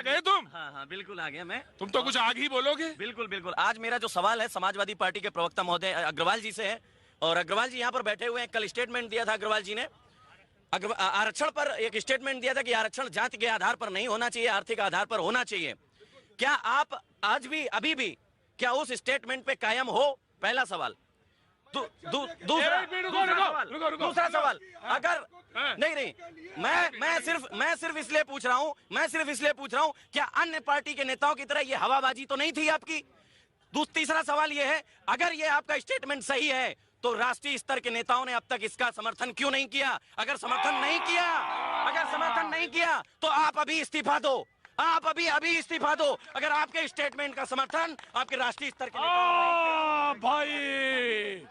गए तुम? हाँ हाँ बिल्कुल आ गया मैं। तुम तो कुछ आग ही बोलोगे। बिल्कुल बिल्कुल। आज मेरा जो सवाल है समाजवादी पार्टी के प्रवक्ता महोदय अग्रवाल जी से है, और अग्रवाल जी यहाँ पर बैठे हुए हैं। कल स्टेटमेंट दिया था अग्रवाल जी ने, आरक्षण पर एक स्टेटमेंट दिया था कि आरक्षण जाति के आधार पर नहीं होना चाहिए, आर्थिक आधार पर होना चाहिए। क्या आप आज भी अभी भी क्या उस स्टेटमेंट पे कायम हो? पहला सवाल। दूसरा सवाल, अगर नहीं, मैं सिर्फ इसलिए पूछ रहा हूं, क्या अन्य पार्टी के नेताओं की तरह ये हवाबाजी तो नहीं थी आपकी? तीसरा सवाल ये है, अगर ये आपका स्टेटमेंट सही है तो राष्ट्रीय स्तर के नेताओं ने अब तक इसका समर्थन क्यों नहीं किया? अगर समर्थन नहीं किया तो आप अभी इस्तीफा दो, अभी इस्तीफा दो, अगर आपके स्टेटमेंट का समर्थन आपके राष्ट्रीय स्तर के नेताओं भाई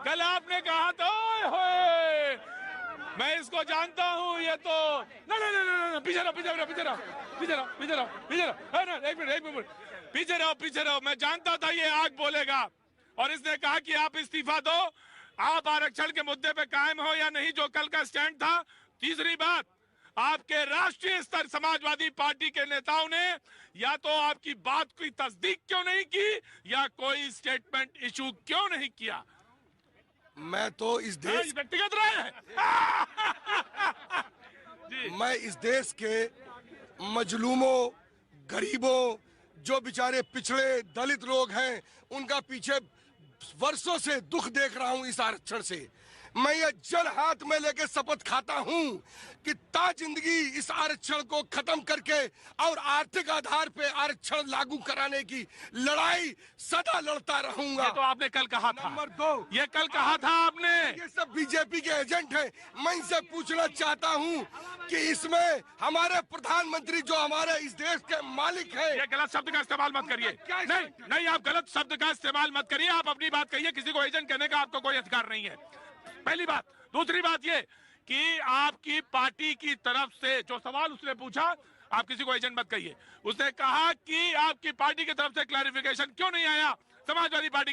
कल आपने कहा था, ओए मैं इसको जानता हूं, ये तो ना पीछे रहो, एक मिनट पीछे रहो। मैं जानता था ये आग बोलेगा और इसने कहा कि आप इस्तीफा दो, आप आरक्षण के मुद्दे पे कायम हो या नहीं, जो कल का स्टैंड था। तीसरी बात, आपके राष्ट्रीय स्तर समाजवादी पार्टी के नेताओं ने या तो आपकी बात की तस्दीक क्यों नहीं की या कोई स्टेटमेंट इशू क्यों नहीं किया? मैं तो इस देश व्यक्तिगत राय है। मैं इस देश के मजलूमों, गरीबों, जो बेचारे पिछड़े दलित लोग हैं, उनका पीछे वर्षों से दुख देख रहा हूं इस आरक्षण से। मैं ये जल हाथ में लेके शपथ खाता हूं कि ता जिंदगी इस आरक्षण को खत्म करके और आर्थिक आधार पे आरक्षण लागू कराने की लड़ाई सदा लड़ता रहूंगा। ये तो आपने कल कहा था। नंबर 2, ये कल कहा था आपने। ये सब बीजेपी के एजेंट हैं। मैं इनसे पूछना चाहता हूं कि इसमें हमारे प्रधानमंत्री जो हमारे इस देश के मालिक हैं। ये गलत शब्द का इस्तेमाल मत करिए। नहीं, आप गलत शब्द का इस्तेमाल मत करिए। आप अपनी बात कहिए, किसी को एजेंट कहने का आपको कोई अधिकार नहीं है, पहली बात। दूसरी बात ये कि आपकी पार्टी की तरफ से जो सवाल उसने पूछा, आप किसी को एजेंट मत कहिए। उसने कहा कि आपकी पार्टी की तरफ से क्लैरिफिकेशन क्यों नहीं आया समाजवादी पार्टी